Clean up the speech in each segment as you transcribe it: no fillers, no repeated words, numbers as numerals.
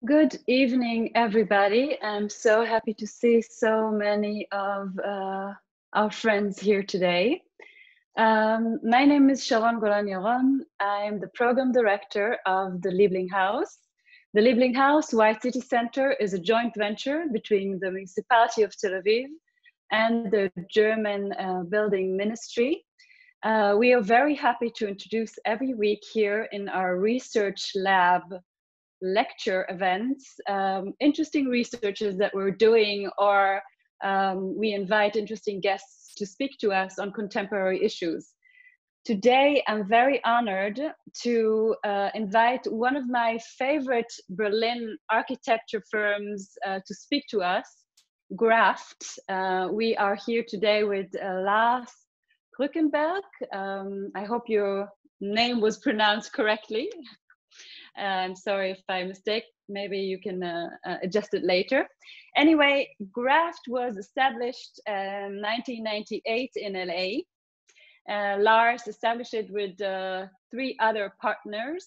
Good evening, everybody. I'm so happy to see so many of our friends here today. My name is Sharon Yron. I'm the program director of the Liebling House. The Liebling House White City Center is a joint venture between the municipality of Tel Aviv and the German building ministry. We are very happy to introduce every week here in our research lab lecture events, interesting researches that we're doing, or we invite interesting guests to speak to us on contemporary issues. Today, I'm very honored to invite one of my favorite Berlin architecture firms to speak to us, Graft. We are here today with Lars Brückenberg. I hope your name was pronounced correctly. I'm sorry if I mistake, maybe you can adjust it later. Anyway, Graft was established in 1998 in LA. Lars established it with 3 other partners.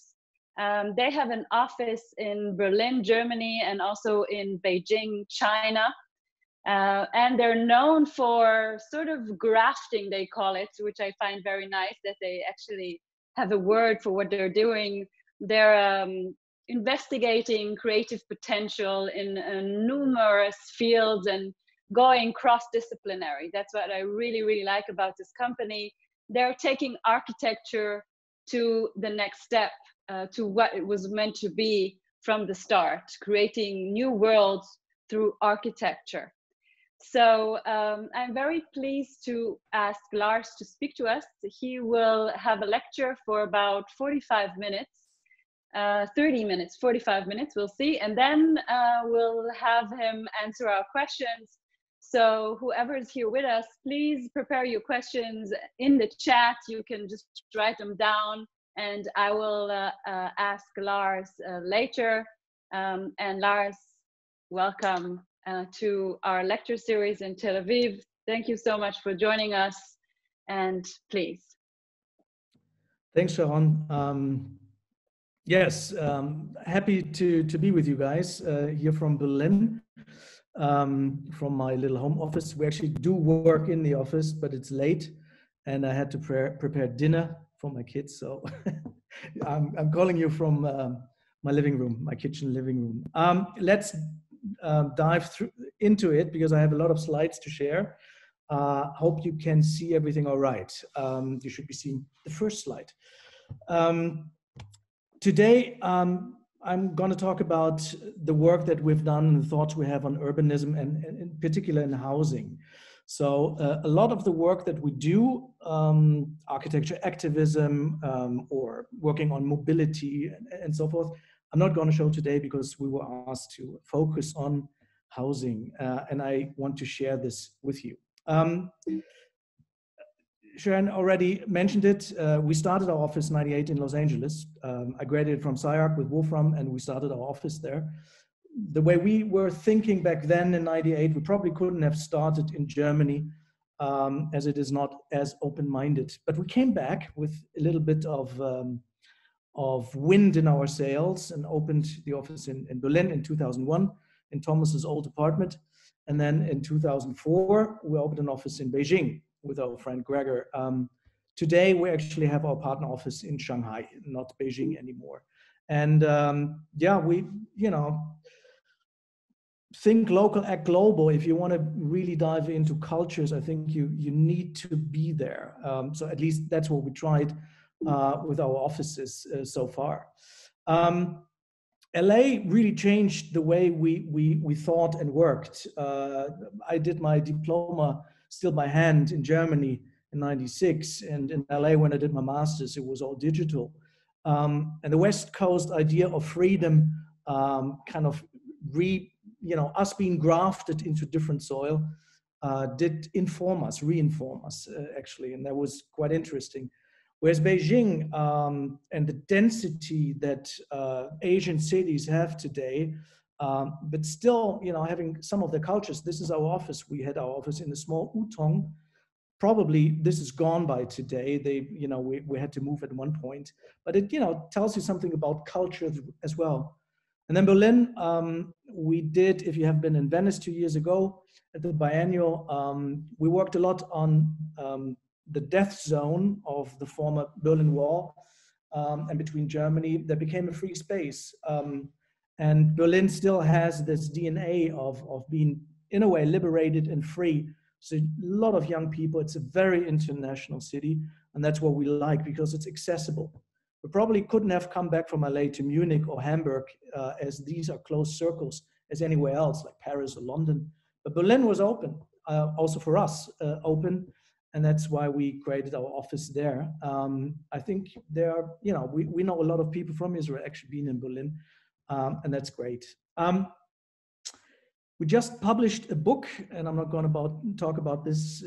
They have an office in Berlin, Germany, and also in Beijing, China. And they're known for sort of grafting, they call it, which I find very nice that they actually have a word for what they're doing. They're investigating creative potential in numerous fields and going cross-disciplinary. That's what I really, really like about this company. They're taking architecture to the next step, to what it was meant to be from the start, creating new worlds through architecture. So I'm very pleased to ask Lars to speak to us. He will have a lecture for about 45 minutes. 30 minutes, 45 minutes, we'll see. And then we'll have him answer our questions. So whoever is here with us, please prepare your questions in the chat. You can just write them down and I will ask Lars later. And Lars, welcome to our lecture series in Tel Aviv. Thank you so much for joining us, and please. Thanks, Sharon. Yes, happy to be with you guys here from Berlin, from my little home office. We actually do work in the office, but it's late and I had to prepare dinner for my kids. So I'm calling you from my living room, my kitchen living room. Let's dive into it because I have a lot of slides to share. Hope you can see everything all right. You should be seeing the first slide. Today, I'm going to talk about the work that we've done and the thoughts we have on urbanism and in particular in housing. So a lot of the work that we do, architecture activism or working on mobility and so forth, I'm not going to show today because we were asked to focus on housing and I want to share this with you. Sharon already mentioned it. We started our office in '98 in Los Angeles. I graduated from SciArc with Wolfram and we started our office there. The way we were thinking back then in '98, we probably couldn't have started in Germany as it is not as open-minded. But we came back with a little bit of wind in our sails and opened the office in Berlin in 2001 in Thomas's old apartment. And then in 2004, we opened an office in Beijing with our friend Gregor. Today, we actually have our partner office in Shanghai, not Beijing anymore. And yeah, we, think local, act global. If you want to really dive into cultures, I think you need to be there. So at least that's what we tried with our offices so far. LA really changed the way we thought and worked. I did my diploma still by hand in Germany in '96, and in LA when I did my master's, it was all digital. And the West Coast idea of freedom kind of us being grafted into different soil did reinform us actually, and that was quite interesting. Whereas Beijing and the density that Asian cities have today, but still, having some of the cultures. This is our office. We had our office in a small Utong. Probably this is gone by today. We had to move at one point, but it tells you something about culture as well. And then Berlin, we did, if you have been in Venice 2 years ago at the biennial, we worked a lot on the death zone of the former Berlin Wall and between Germany, that became a free space. And Berlin still has this DNA of being, in a way, liberated and free. So a lot of young people, it's a very international city, and that's what we like because it's accessible. We probably couldn't have come back from LA to Munich or Hamburg, as these are closed circles as anywhere else, like Paris or London. But Berlin was open, also for us, open, and that's why we created our office there. I think there are, you know, we know a lot of people from Israel actually being in Berlin, and that's great. We just published a book, and I'm not going to talk about this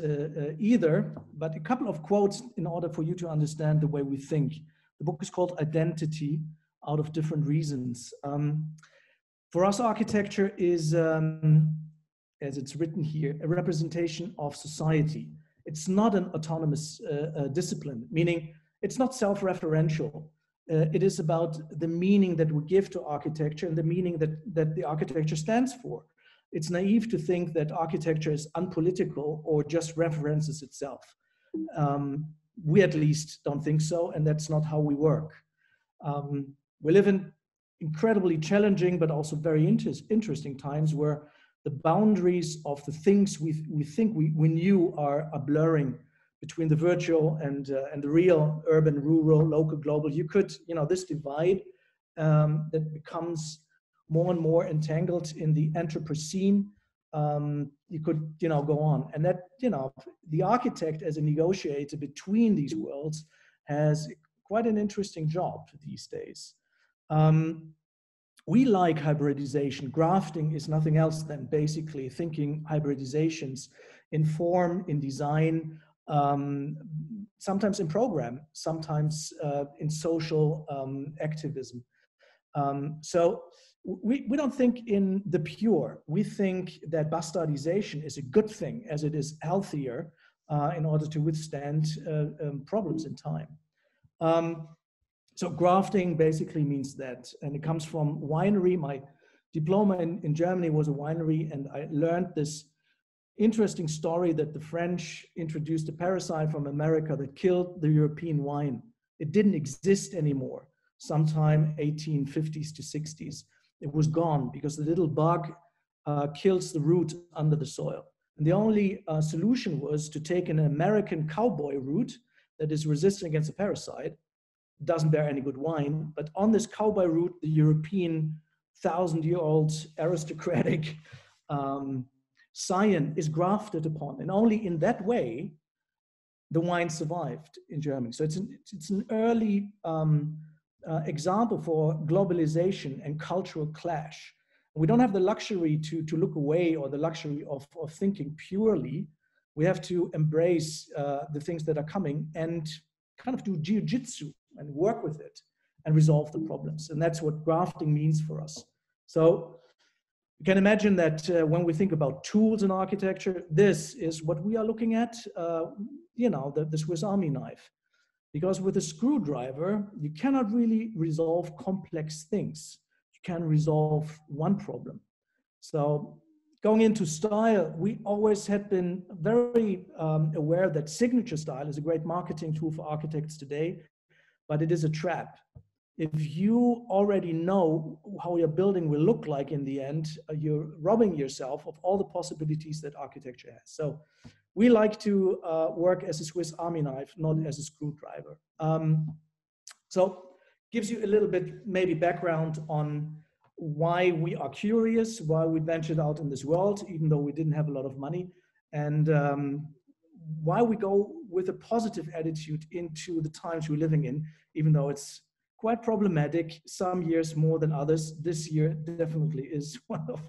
either, but a couple of quotes in order for you to understand the way we think. The book is called Identity Out of Different Reasons. For us, architecture is, as it's written here, a representation of society. It's not an autonomous discipline, meaning it's not self-referential. It is about the meaning that we give to architecture and the meaning that the architecture stands for. It's naive to think that architecture is unpolitical or just references itself. We at least don't think so, and that's not how we work. We live in incredibly challenging but also very interesting times where the boundaries of the things we think we knew are blurring between the virtual and the real, urban, rural, local, global. You could, you know, this divide that becomes more and more entangled in the Anthropocene. You could, you know, go on. And that, you know, the architect as a negotiator between these worlds has quite an interesting job these days. We like hybridization. Grafting is nothing else than basically thinking hybridizations in form, in design, sometimes in program, sometimes in social activism. So we don't think in the pure. We think that bastardization is a good thing, as it is healthier in order to withstand problems in time. So grafting basically means that, and it comes from winery. My diploma in Germany was a winery, and I learned this interesting story that the French introduced a parasite from America that killed the European wine. It didn't exist anymore. Sometime 1850s to 60s, it was gone because the little bug kills the root under the soil. And the only solution was to take an American cowboy root that is resistant against a parasite, doesn't bear any good wine, but on this cowboy root, the European 1,000-year-old aristocratic scion is grafted upon. And only in that way, the wine survived in Germany. So it's an early example for globalization and cultural clash. We don't have the luxury to look away or the luxury of thinking purely. We have to embrace the things that are coming and kind of do jiu-jitsu and work with it and resolve the problems. And that's what grafting means for us. So you can imagine that when we think about tools in architecture, this is what we are looking at, you know, the Swiss Army knife. Because with a screwdriver, you cannot really resolve complex things. You can resolve one problem. So going into style, we always had been very aware that signature style is a great marketing tool for architects today, but it is a trap. If you already know how your building will look like in the end, you're robbing yourself of all the possibilities that architecture has. So we like to work as a Swiss Army knife, not as a screwdriver. So gives you a little bit maybe background on why we are curious, why we ventured out in this world, even though we didn't have a lot of money, and why we go with a positive attitude into the times we're living in, even though it's quite problematic, some years more than others. This year definitely is one of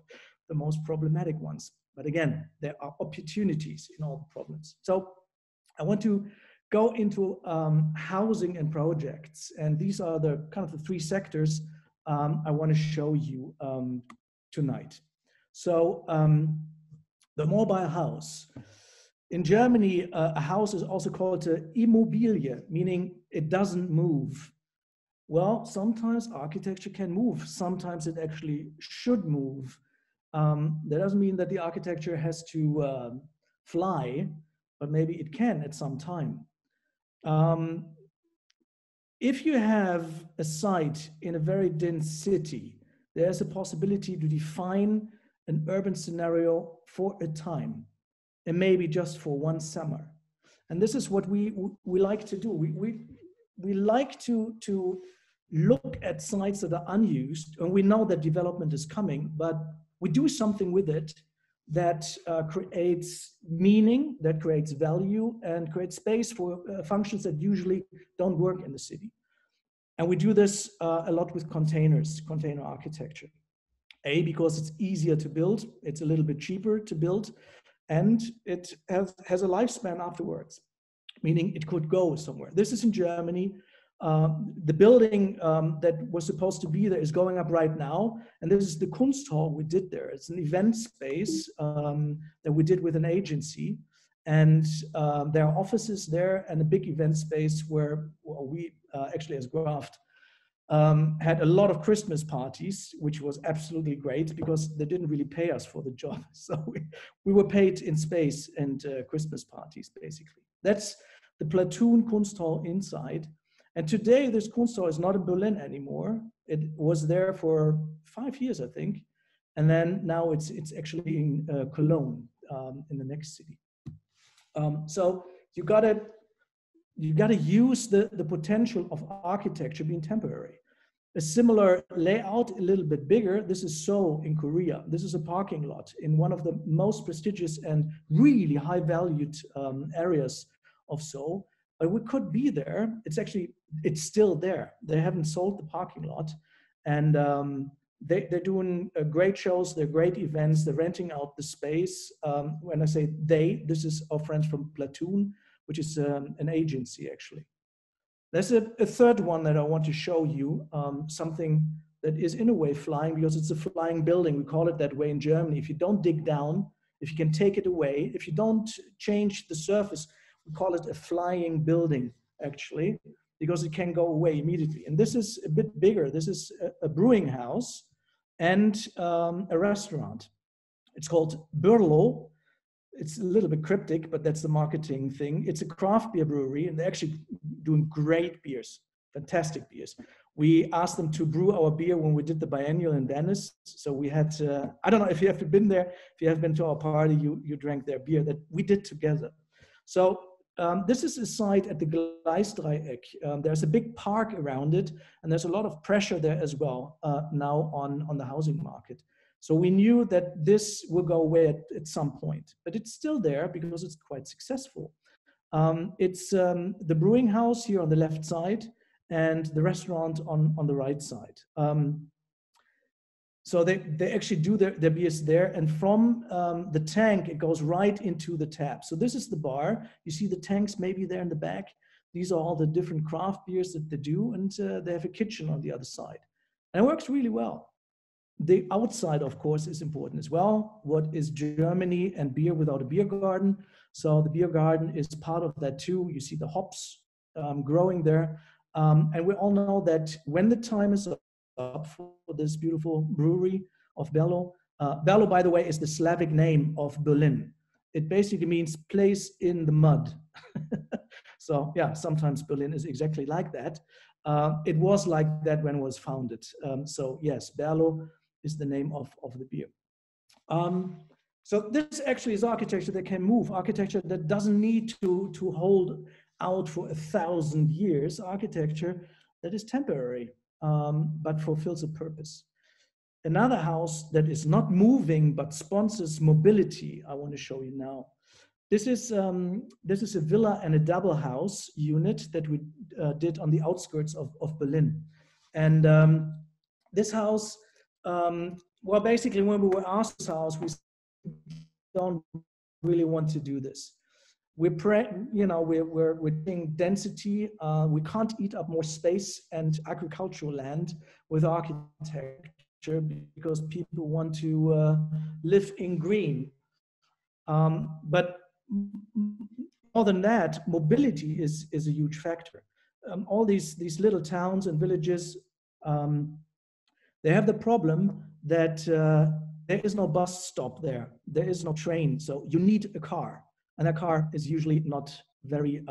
the most problematic ones. But again, there are opportunities in all the problems. So I want to go into housing and projects. And these are the kind of the three sectors I want to show you tonight. So the mobile house. In Germany, a house is also called an Immobilie, meaning it doesn't move. Well, sometimes architecture can move. Sometimes it actually should move. That doesn't mean that the architecture has to fly, but maybe it can at some time. If you have a site in a very dense city, there's a possibility to define an urban scenario for a time, and maybe just for one summer. And this is what we like to do. We like to look at sites that are unused, and we know that development is coming, but we do something with it that creates meaning, that creates value, and creates space for functions that usually don't work in the city. And we do this a lot with containers, container architecture. Because it's easier to build, it's a little bit cheaper to build, and it has a lifespan afterwards, meaning it could go somewhere. This is in Germany. The building that was supposed to be there is going up right now, and this is the Kunsthal we did there. It's an event space that we did with an agency, and there are offices there and a big event space where we actually as Graft had a lot of Christmas parties, which was absolutely great because they didn't really pay us for the job. So we were paid in space and Christmas parties, basically. That's the Platoon Kunsthal inside. And today this Kunsthal is not in Berlin anymore. It was there for 5 years, I think. And then now it's actually in Cologne, in the next city. So you gotta use the potential of architecture being temporary. A similar layout, a little bit bigger. This is Seoul in Korea. This is a parking lot in one of the most prestigious and really high valued areas of Seoul. But we could be there. It's still there. They haven't sold the parking lot. And they're doing great shows, they're great events, they're renting out the space. When I say they, this is our friends from Platoon, which is an agency actually. There's a third one that I want to show you, something that is in a way flying because it's a flying building. We call it that way in Germany. If you don't dig down, if you can take it away, if you don't change the surface, we call it a flying building actually, because it can go away immediately. And this is a bit bigger. This is a brewing house and a restaurant. It's called Burlo. It's a little bit cryptic, but that's the marketing thing. It's a craft beer brewery, and they're actually doing great beers, fantastic beers. We asked them to brew our beer when we did the biennial in Venice. So we had, I don't know if you have been there, if you have been to our party, you drank their beer that we did together. So this is a site at the Gleisdreieck. There's a big park around it, and there's a lot of pressure there as well now on the housing market. So we knew that this will go away at some point, but it's still there because it's quite successful. It's the brewing house here on the left side and the restaurant on the right side. So they actually do their beers there, and from the tank, it goes right into the tap. So this is the bar. You see the tanks maybe there in the back. These are all the different craft beers that they do, and they have a kitchen on the other side. And it works really well. The outside, of course, is important as well. What is Germany and beer without a beer garden? So the beer garden is part of that too. You see the hops growing there. And we all know that when the time is up for this beautiful brewery of Berlo, Berlo, by the way, is the Slavic name of Berlin. It basically means place in the mud. So yeah, sometimes Berlin is exactly like that. It was like that when it was founded. So yes, Berlo is the name of the beer. So this actually is architecture that can move, architecture that doesn't need to hold out for 1,000 years, architecture that is temporary, but fulfills a purpose. Another house that is not moving, but sponsors mobility, I want to show you now. This is a villa and a double house unit that we did on the outskirts of Berlin. And this house, well, basically when we were asked this house, we don't really want to do this. We're doing density. We can't eat up more space and agricultural land with architecture because people want to live in green. But more than that, mobility is a huge factor. all these little towns and villages, they have the problem that there is no bus stop there. There is no train. So you need a car. And that car is usually not very,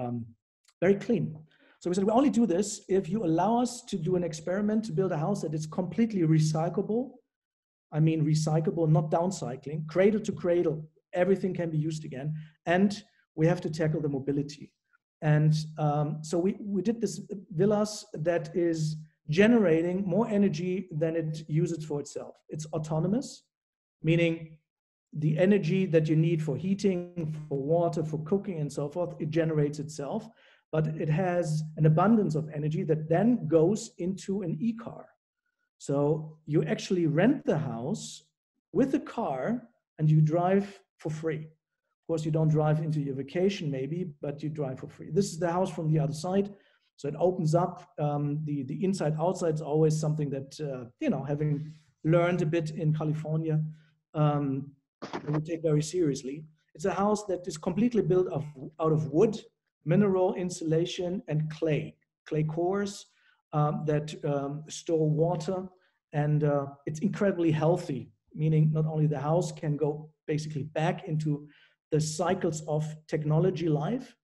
very clean. So we said, we only do this if you allow us to do an experiment to build a house that is completely recyclable. I mean, recyclable, not downcycling, cradle to cradle, everything can be used again. And we have to tackle the mobility. And so we did this villas that is generating more energy than it uses for itself. It's autonomous, meaning the energy that you need for heating, for water, for cooking and so forth, it generates itself, but it has an abundance of energy that then goes into an e-car. So you actually rent the house with a car and you drive for free. Of course, you don't drive into your vacation maybe, but you drive for free. This is the house from the other side. So it opens up, the inside outside is always something that, you know, having learned a bit in California, we take very seriously. It's a house that is completely built out of wood, mineral insulation, and clay cores that store water. And it's incredibly healthy, meaning not only the house can go basically back into the cycles of technology life,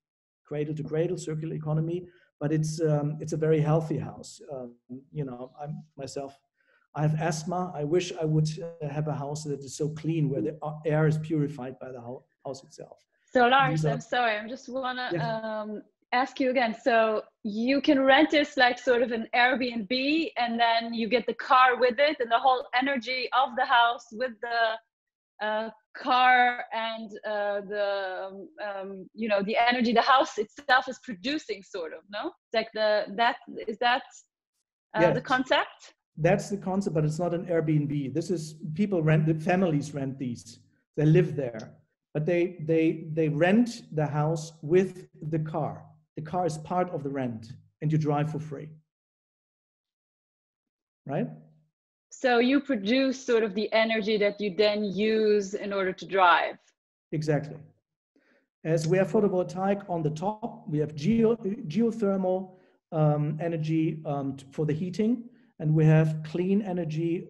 cradle to cradle, circular economy, but it's a very healthy house. You know, I have asthma. I wish I would have a house that is so clean where the air is purified by the house itself. So Lars, I'm sorry, I just want to ask you again. So you can rent this like sort of an Airbnb, and then you get the car with it and the whole energy of the house with the car and you know, the energy the house itself is producing, sort of, no? It's like is that the concept? That's the concept, but it's not an Airbnb. This is people rent, the families rent these. They live there, but they rent the house with the car. The car is part of the rent, and you drive for free, right? So you produce sort of the energy that you then use in order to drive. Exactly. As we have photovoltaic on the top, we have geothermal energy for the heating. And we have clean energy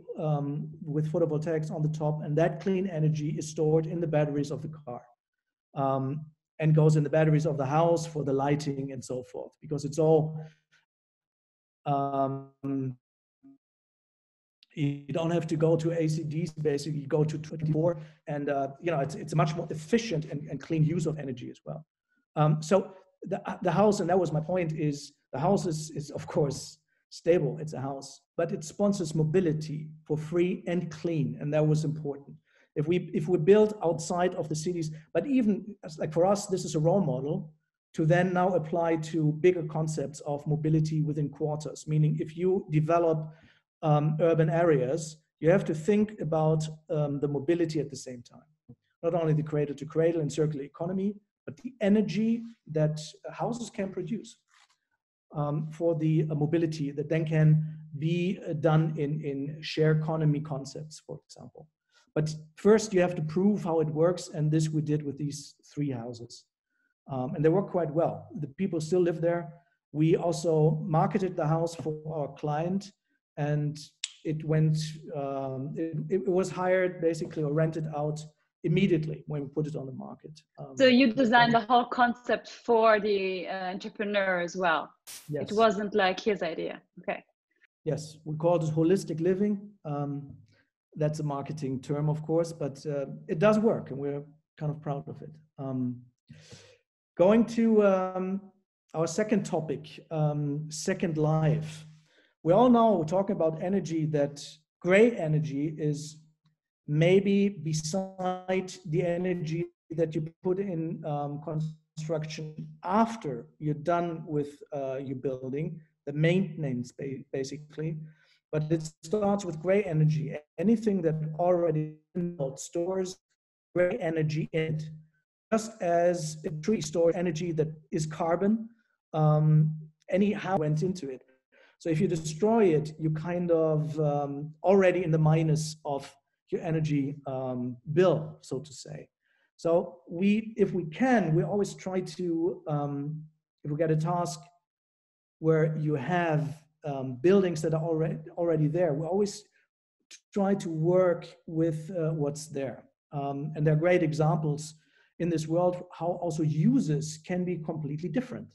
with photovoltaics on the top, and that clean energy is stored in the batteries of the car and goes in the batteries of the house for the lighting and so forth, because it's all, you don't have to go to ACDs, basically you go to 24, and you know, it's a much more efficient and clean use of energy as well. So the house, and that was my point, is the house is of course stable, it's a house, but it sponsors mobility for free and clean, and that was important. If we build outside of the cities, but even like for us, this is a role model to then now apply to bigger concepts of mobility within quarters, meaning if you develop urban areas, you have to think about the mobility at the same time. Not only the cradle to cradle and circular economy, but the energy that houses can produce. For the mobility that then can be done in share economy concepts, for example. But first you have to prove how it works, and this we did with these 3 houses. And they work quite well. The people still live there. We also marketed the house for our client, and it went, it was hired basically or rented out immediately when we put it on the market. So you designed the whole concept for the entrepreneur as well. Yes. It wasn't like his idea. Okay. Yes, we called it holistic living. That's a marketing term, of course, but it does work, and we're kind of proud of it. Going to our second topic, second life. We all know, we're talking about energy, that gray energy is maybe beside the energy that you put in construction after you're done with your building, the maintenance basically, but it starts with gray energy. Anything that already stores gray energy in it, just as a tree stores energy that is carbon, anyhow went into it. So if you destroy it, you kind of already in the minus of your energy bill, so to say. So if we can, we always try to, if we get a task, where you have buildings that are already there. We always try to work with what's there. And there are great examples in this world how also uses can be completely different.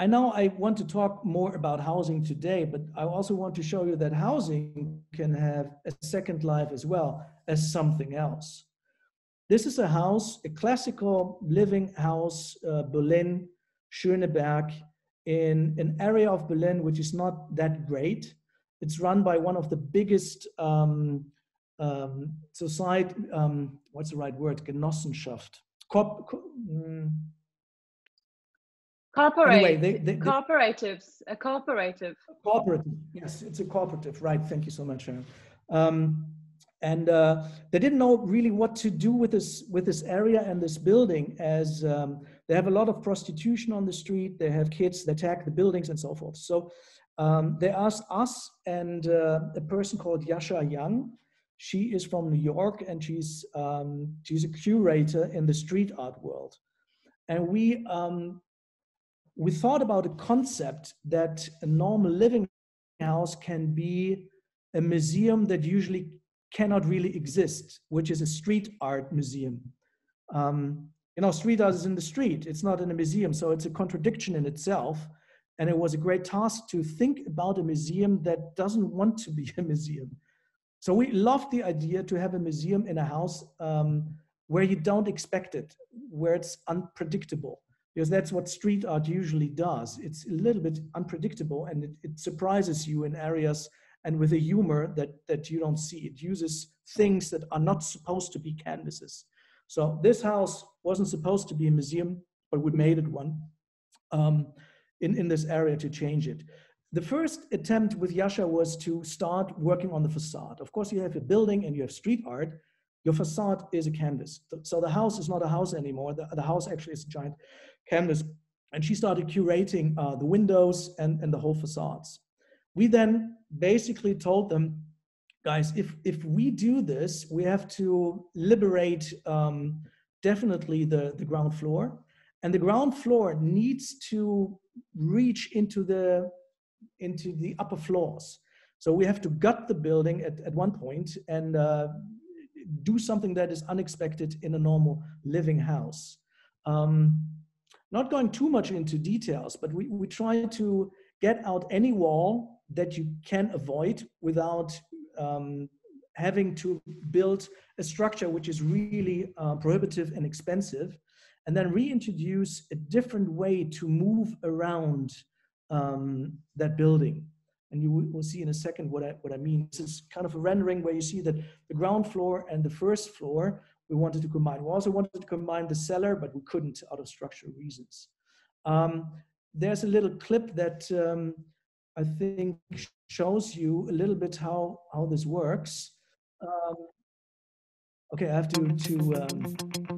I know I want to talk more about housing today, but I also want to show you that housing can have a second life as well as something else. This is a house, a classical living house, Berlin, Schöneberg, in an area of Berlin which is not that great. It's run by one of the biggest society, what's the right word? Genossenschaft. Anyway, cooperatives, a cooperative. Cooperative, yes, it's a cooperative, right? Thank you so much, Sharon. And they didn't know really what to do with this area and this building, as they have a lot of prostitution on the street. They have kids that attack the buildings and so forth. So they asked us and a person called Yasha Young. She is from New York, and she's a curator in the street art world. And we thought about a concept that a normal living house can be a museum that usually cannot really exist, which is a street art museum. You know, street art is in the street, it's not in a museum, so it's a contradiction in itself. And it was a great task to think about a museum that doesn't want to be a museum. So we loved the idea to have a museum in a house where you don't expect it, where it's unpredictable, because that's what street art usually does. It's a little bit unpredictable, and it surprises you in areas and with a humor that you don't see. It uses things that are not supposed to be canvases. So this house wasn't supposed to be a museum, but we made it one in this area to change it. The first attempt with Yasha was to start working on the facade. Of course, you have a building and you have street art. Your facade is a canvas. So the house is not a house anymore. The house actually is a giant canvas. And she started curating the windows and the whole facades. We then basically told them, guys, if we do this, we have to liberate definitely the ground floor. And the ground floor needs to reach into the upper floors. So we have to gut the building at one point and do something that is unexpected in a normal living house. Not going too much into details, but we try to get out any wall that you can avoid without having to build a structure which is really prohibitive and expensive, and then reintroduce a different way to move around that building. And you will see in a second what I mean. This is kind of a rendering where you see that the ground floor and the first floor we wanted to combine. We also wanted to combine the cellar, but we couldn't out of structural reasons. There's a little clip that I think shows you a little bit how this works. Okay, I have to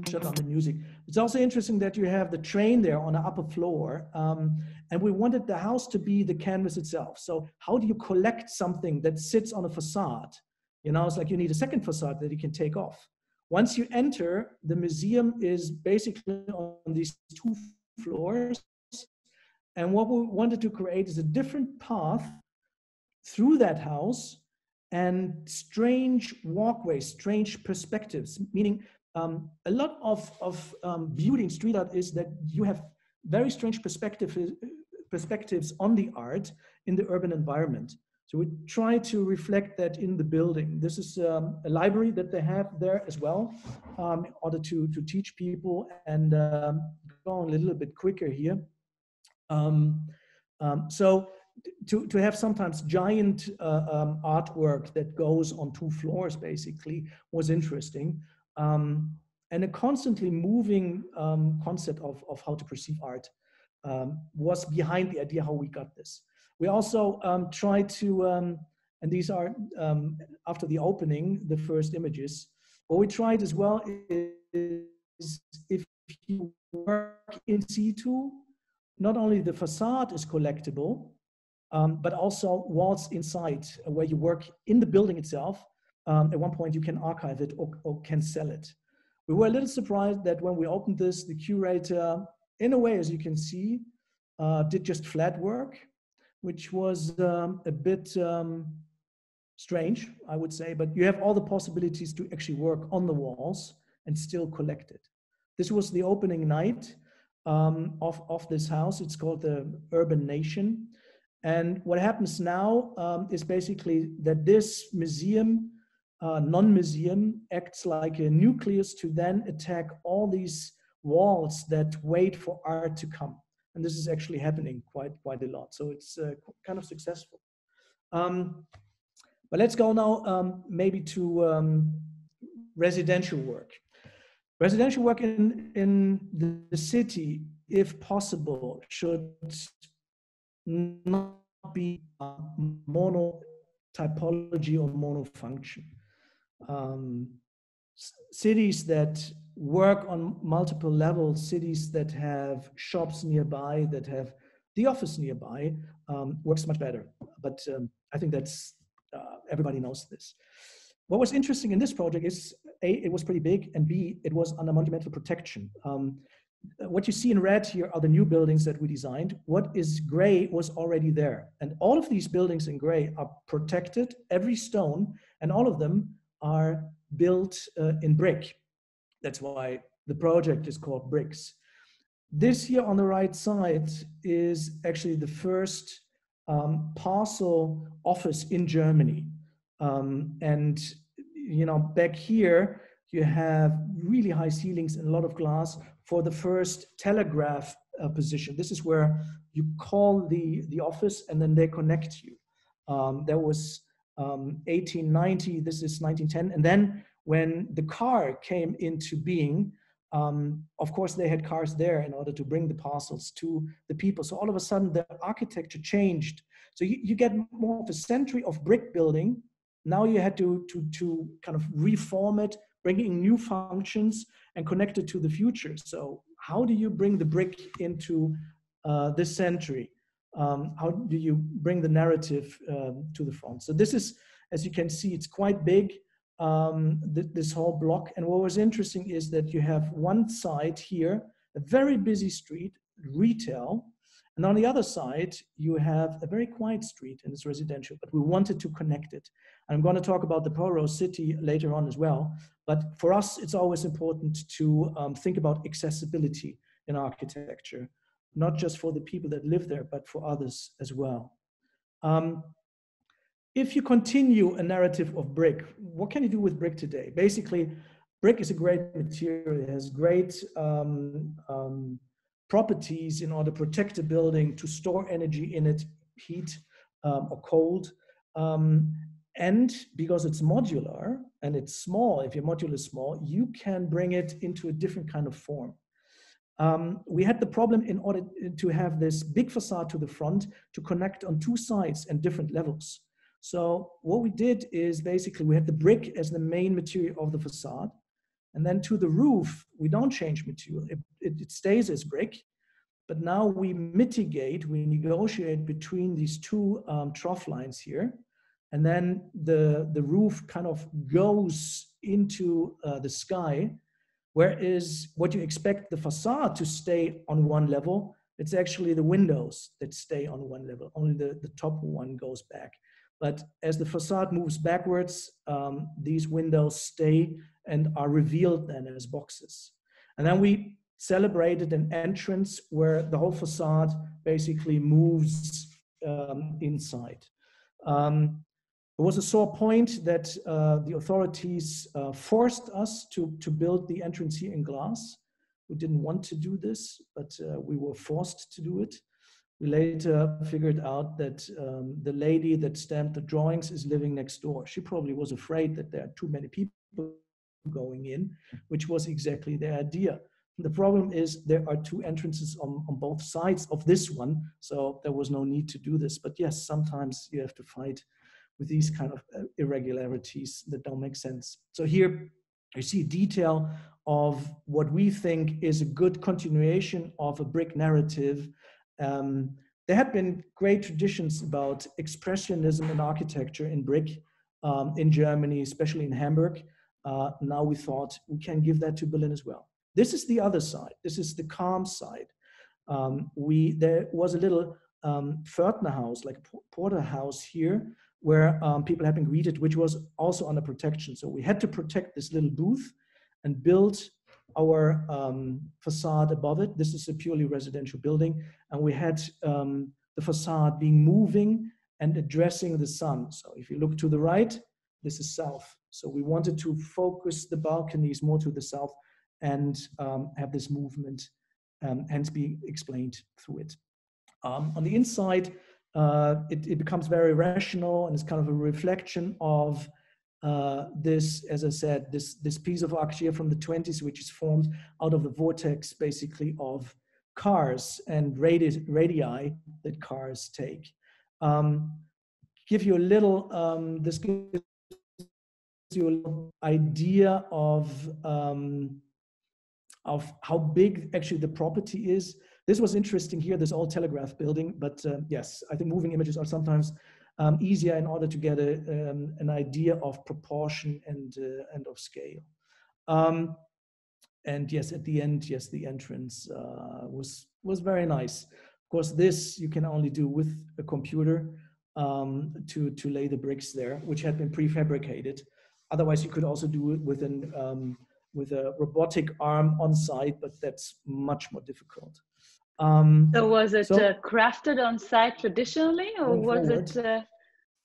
shut down the music. It's also interesting that you have the train there on the upper floor, and we wanted the house to be the canvas itself. So how do you collect something that sits on a facade? You know, it's like you need a second facade that you can take off. Once you enter, the museum is basically on these two floors. And what we wanted to create is a different path through that house and strange walkways, strange perspectives, meaning a lot of beauty in street art is that you have very strange perspectives on the art in the urban environment. So we try to reflect that in the building. This is a library that they have there as well, in order to teach people, and go a little bit quicker here. So to have sometimes giant artwork that goes on two floors basically was interesting. And a constantly moving concept of how to perceive art was behind the idea how we got this. We also tried to, and these are after the opening, the first images. What we tried as well is if you work in situ, not only the facade is collectible, but also walls inside where you work in the building itself. At one point you can archive it or can sell it. We were a little surprised that when we opened this, the curator, in a way, as you can see, did just flat work, which was a bit strange, I would say, but you have all the possibilities to actually work on the walls and still collect it. This was the opening night of this house. It's called the Urban Nation. And what happens now is basically that this museum, non-museum, acts like a nucleus to then attack all these walls that wait for art to come. And this is actually happening quite a lot. So it's kind of successful. But let's go now maybe to residential work. Residential work in the city, if possible, should not be mono typology or monofunction. Cities that work on multiple levels, cities that have shops nearby, that have the office nearby, works much better. But I think that's, everybody knows this. What was interesting in this project is, A, it was pretty big, and B, it was under monumental protection. What you see in red here are the new buildings that we designed. What is gray was already there. And all of these buildings in gray are protected, every stone, and all of them are built in brick. That's why the project is called Bricks. This here on the right side is actually the first parcel office in Germany. And you know, back here, you have really high ceilings and a lot of glass for the first telegraph position. This is where you call the office and then they connect you. That was 1890, this is 1910. And then when the car came into being, of course, they had cars there in order to bring the parcels to the people. So all of a sudden, the architecture changed. So you get more of a century of brick building. Now you had to kind of reform it, bringing new functions and connect it to the future. So how do you bring the brick into this century? How do you bring the narrative to the front? So this is, as you can see, it's quite big, this whole block. And what was interesting is that you have one side here, a very busy street, retail. And on the other side, you have a very quiet street and it's residential, but we wanted to connect it. I'm going to talk about the Porous City later on as well. But for us, it's always important to think about accessibility in architecture, not just for the people that live there, but for others as well. If you continue a narrative of brick, what can you do with brick today? Basically, brick is a great material. It has great properties in order to protect a building, to store energy in it, heat or cold. And because it's modular and it's small, if your module is small, you can bring it into a different kind of form. We had the problem in order to have this big facade to the front to connect on two sides and different levels. So what we did is basically we had the brick as the main material of the facade. And then to the roof, we don't change material. It stays as brick. But now we mitigate, we negotiate between these two trough lines here. And then the roof kind of goes into the sky. Whereas what you expect the facade to stay on one level, it's actually the windows that stay on one level. Only the top one goes back. But as the facade moves backwards, these windows stay and are revealed then as boxes. And then we celebrated an entrance where the whole facade basically moves inside. It was a sore point that the authorities forced us to build the entrance here in glass. We didn't want to do this, but we were forced to do it. We later figured out that the lady that stamped the drawings is living next door. She probably was afraid that there are too many people going in, which was exactly the idea. The problem is there are two entrances on both sides of this one, so there was no need to do this. But yes, sometimes you have to fight with these kind of irregularities that don't make sense. So here you see detail of what we think is a good continuation of a brick narrative. There had been great traditions about expressionism in architecture in brick in Germany, especially in Hamburg. Now we thought we can give that to Berlin as well. This is the other side. This is the calm side. There was a little Pförtner house, like a porter house here, where people had been greeted, which was also under protection. So we had to protect this little booth and build our facade above it. This is a purely residential building, and we had the facade being moving and addressing the sun. So if you look to the right, this is south. So we wanted to focus the balconies more to the south and have this movement hence be explained through it. On the inside, it becomes very rational, and it's kind of a reflection of this, as I said, this piece of architecture from the 20s, which is formed out of the vortex, basically, of cars and radii that cars take. Give you a little, this gives you a little idea of how big actually the property is. This was interesting here, this old telegraph building, but yes, I think moving images are sometimes easier in order to get an idea of proportion and of scale. And yes, at the end, yes, the entrance was very nice. Of course, this you can only do with a computer to lay the bricks there, which had been prefabricated. Otherwise, you could also do it with a robotic arm on site, but that's much more difficult. So was it crafted on site traditionally, or was it?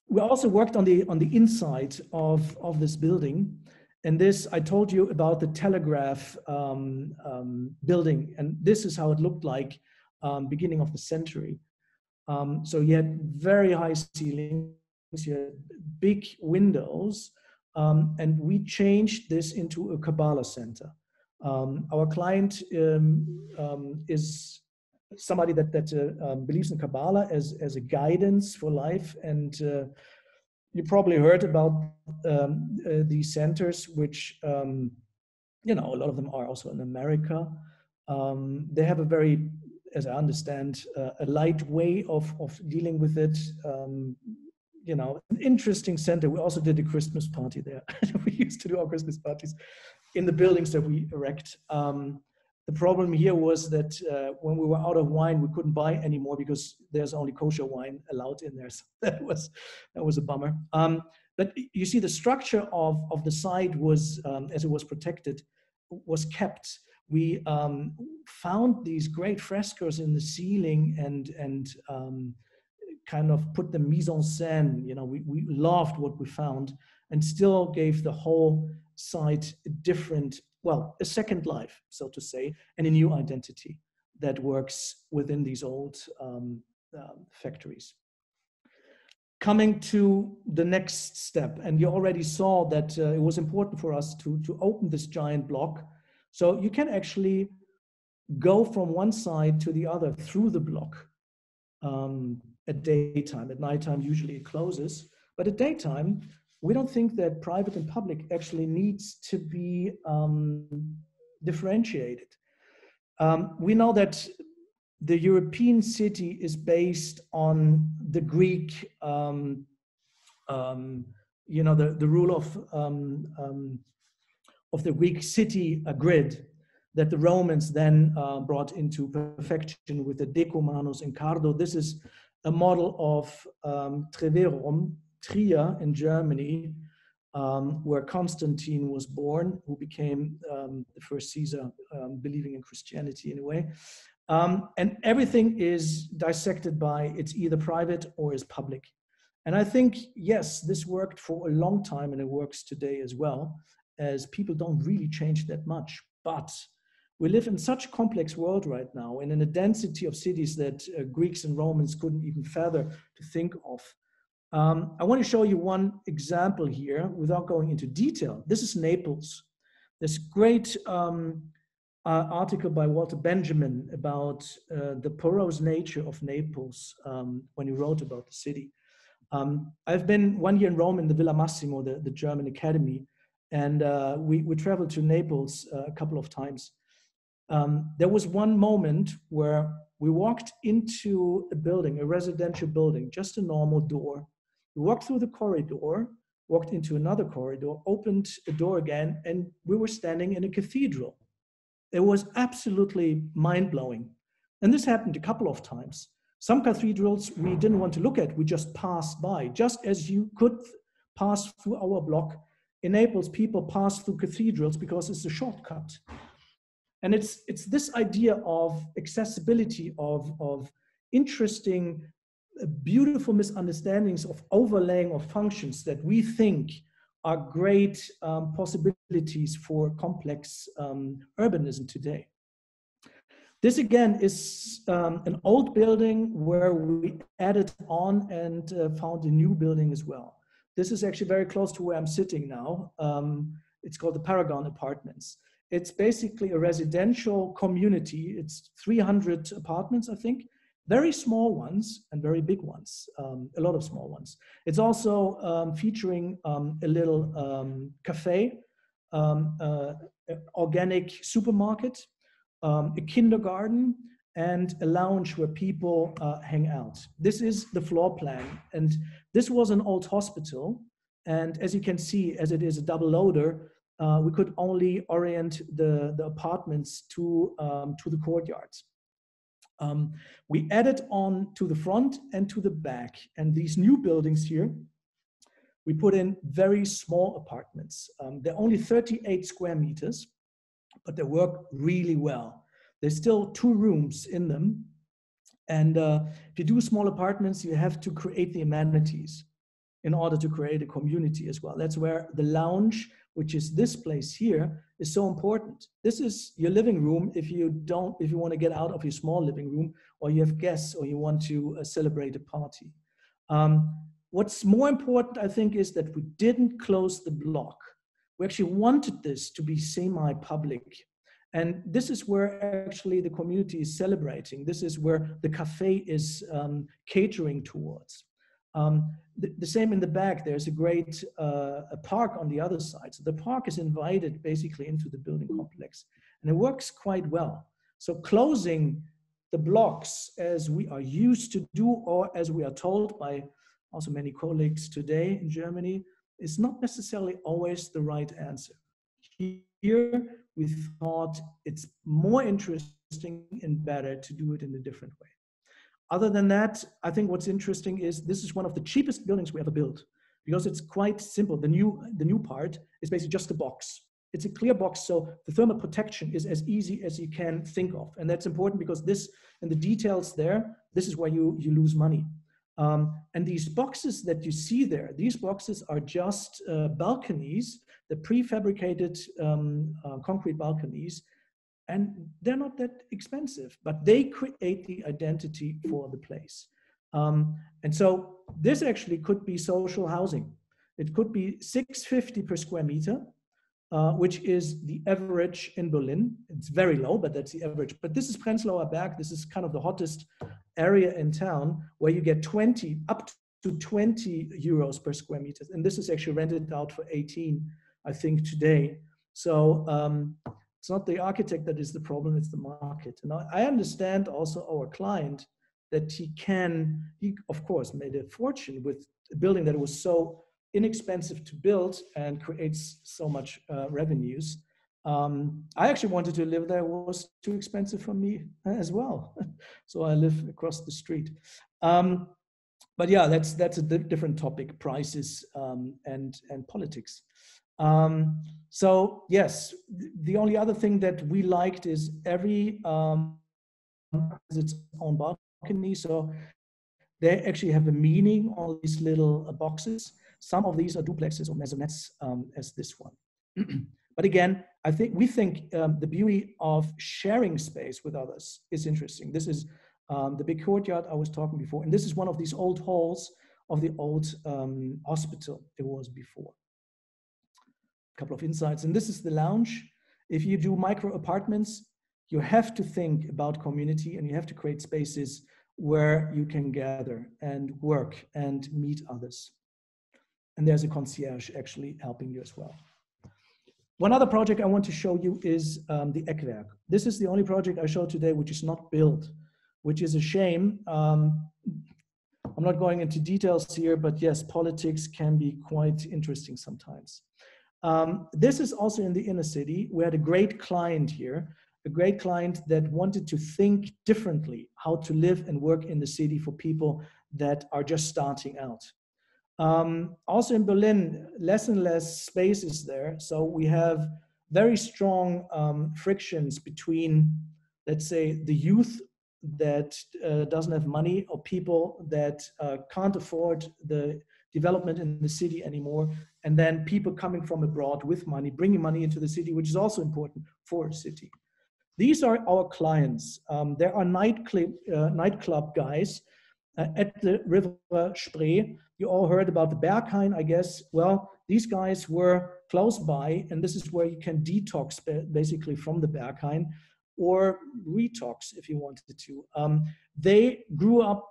We also worked on the inside of this building, and this I told you about the telegraph building, and this is how it looked like beginning of the century. So you had very high ceilings, you had big windows, and we changed this into a Kabbalah center. Our client is somebody that believes in Kabbalah as a guidance for life, and you probably heard about these centers, which you know, a lot of them are also in America. They have a very, as I understand, a light way of dealing with it. You know, an interesting center. We also did a Christmas party there. We used to do our Christmas parties in the buildings that we erect. The problem here was that when we were out of wine, we couldn't buy anymore because there's only kosher wine allowed in there. So that was a bummer. But you see, the structure of the site was, as it was protected, was kept. We found these great frescoes in the ceiling and kind of put the mise en scène. You know, we loved what we found and still gave the whole site a different, well, a second life, so to say, and a new identity that works within these old factories. Coming to the next step, and you already saw that it was important for us to open this giant block. So you can actually go from one side to the other through the block at daytime. At nighttime, usually it closes, but at daytime, we don't think that private and public actually needs to be differentiated. We know that the European city is based on the Greek, you know, the rule of the Greek city grid that the Romans then brought into perfection with the Decumanus and Cardo. This is a model of Treverum, Trier in Germany, where Constantine was born, who became the first Caesar, believing in Christianity in a way. And everything is dissected by it's either private or is public. And I think, yes, this worked for a long time and it works today as well, as people don't really change that much. But we live in such a complex world right now and in a density of cities that Greeks and Romans couldn't even fathom to think of. I want to show you one example here without going into detail. This is Naples. This great article by Walter Benjamin about the porous nature of Naples when he wrote about the city. I've been 1 year in Rome in the Villa Massimo, the German academy, and we traveled to Naples a couple of times. There was one moment where we walked into a building, a residential building, just a normal door. We walked through the corridor, walked into another corridor, opened a door again, and we were standing in a cathedral. It was absolutely mind-blowing. And this happened a couple of times. Some cathedrals we didn't want to look at, we just passed by, just as you could pass through our block. In Naples, people pass through cathedrals because it's a shortcut. And it's this idea of accessibility, of interesting, beautiful misunderstandings of overlaying of functions that we think are great possibilities for complex urbanism today. This again is an old building where we added on and found a new building as well. This is actually very close to where I'm sitting now. It's called the Paragon Apartments. It's basically a residential community. It's 300 apartments, I think. Very small ones and very big ones, a lot of small ones. It's also featuring a little cafe, organic supermarket, a kindergarten, and a lounge where people hang out. This is the floor plan. And this was an old hospital. And as you can see, as it is a double loader, we could only orient the apartments to the courtyards. We added on to the front and to the back. And these new buildings here, we put in very small apartments. They're only 38 square meters, but they work really well. There's still 2 rooms in them. And if you do small apartments, you have to create the amenities in order to create a community as well. That's where the lounge, which is this place here, is so important. This is your living room if you want to get out of your small living room, or you have guests, or you want to celebrate a party. What's more important, I think, is that we didn't close the block. We actually wanted this to be semi-public. And this is where actually the community is celebrating. This is where the cafe is catering towards. The same in the back, there's a great a park on the other side. So the park is invited basically into the building complex, and it works quite well. So closing the blocks as we are used to do, or as we are told by also many colleagues today in Germany, is not necessarily always the right answer. Here, we thought it's more interesting and better to do it in a different way. Other than that, I think what's interesting is this is one of the cheapest buildings we ever built, because it's quite simple. The new part is basically just a box. It's a clear box, so the thermal protection is as easy as you can think of. And that's important because this, and the details there, this is where you lose money. And these boxes that you see there, these boxes are just balconies, the prefabricated concrete balconies, and they're not that expensive, but they create the identity for the place. And so this actually could be social housing. It could be 650 per square meter, which is the average in Berlin. It's very low, but that's the average. But this is Prenzlauer Berg. This is kind of the hottest area in town, where you get up to 20 euros per square meter. And this is actually rented out for 18, I think, today. So it's not the architect that is the problem, it's the market. And I understand also our client that he of course made a fortune with a building that was so inexpensive to build and creates so much revenues. I actually wanted to live there. It was too expensive for me as well. So I live across the street. But yeah, that's a different topic, prices and politics. So yes, the only other thing that we liked is every has its own balcony. So they actually have a meaning, all these little boxes. Some of these are duplexes or maisonettes, as this one. But again, we think the beauty of sharing space with others is interesting. This is the big courtyard I was talking before, and this is one of these old halls of the old hospital it was before. A couple of insights, and this is the lounge. If you do micro apartments, you have to think about community, and you have to create spaces where you can gather and work and meet others. And there's a concierge actually helping you as well. One other project I want to show you is the Eckwerk. This is the only project I show today which is not built, which is a shame. I'm not going into details here, but yes, politics can be quite interesting sometimes. This is also in the inner city. We had a great client here. a great client that wanted to think differently how to live and work in the city for people that are just starting out. Also in Berlin, less and less space is there. So we have very strong frictions between, let's say, the youth that doesn't have money, or people that can't afford the development in the city anymore, and then people coming from abroad with money, bringing money into the city, which is also important for a city. These are our clients. There are nightclub guys at the River Spree. You all heard about the Berghain, I guess. Well, these guys were close by, and this is where you can detox basically from the Berghain, or retox if you wanted to. They grew up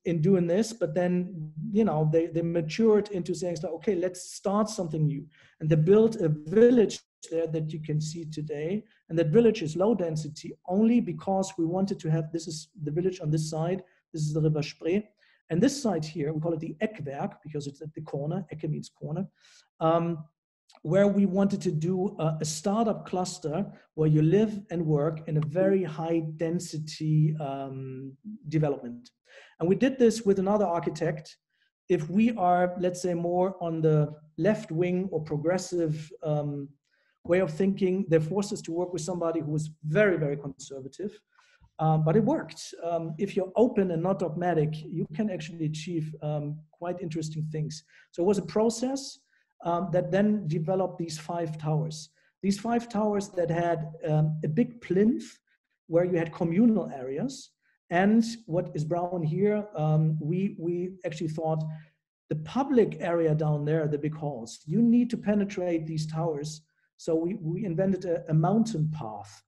in doing this, but then, you know, they matured into saying, okay, let's start something new. And they built a village there that you can see today. And that village is low density only because we wanted to have, this is the village on this side, this is the River Spree. And this side here, we call it the Eckwerk because it's at the corner, Ecke means corner, where we wanted to do a startup cluster where you live and work in a very high density development. And we did this with another architect. If we are, let's say, more on the left wing or progressive way of thinking, they forced us to work with somebody who was very, very conservative. But it worked. If you're open and not dogmatic, you can actually achieve quite interesting things. So it was a process that then developed these 5 towers. These 5 towers that had a big plinth where you had communal areas. And what is brown here, we actually thought the public area down there, the big halls, you need to penetrate these towers. So we invented a mountain path.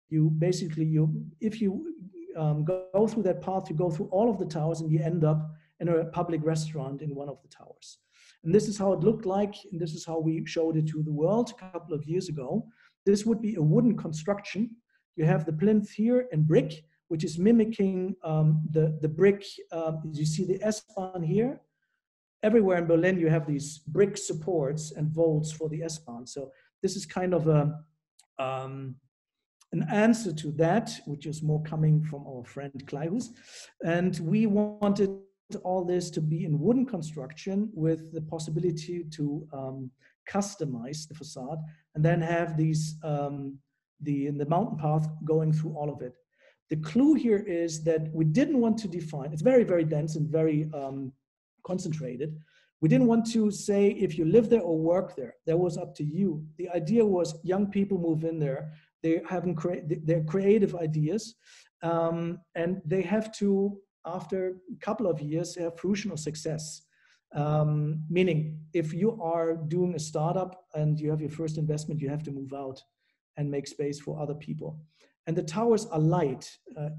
You basically, if you go through that path, you go through all of the towers and you end up in a public restaurant in one of the towers. And this is how it looked like, and this is how we showed it to the world a couple of years ago. This would be a wooden construction. You have the plinth here in brick, which is mimicking the brick. You see the S-Bahn here. Everywhere in Berlin, you have these brick supports and vaults for the S-Bahn. So this is kind of an answer to that, which is more coming from our friend Kleihus. And we wanted all this to be in wooden construction with the possibility to customize the facade and then have these the mountain path going through all of it. The clue here is that we didn't want to define, it's very, very dense and very concentrated. We didn't want to say if you live there or work there, that was up to you. The idea was young people move in there, they haven't their creative ideas, and they have to, after a couple of years, have fruition of success. Meaning, if you are doing a startup and you have your first investment, you have to move out and make space for other people. And the towers are light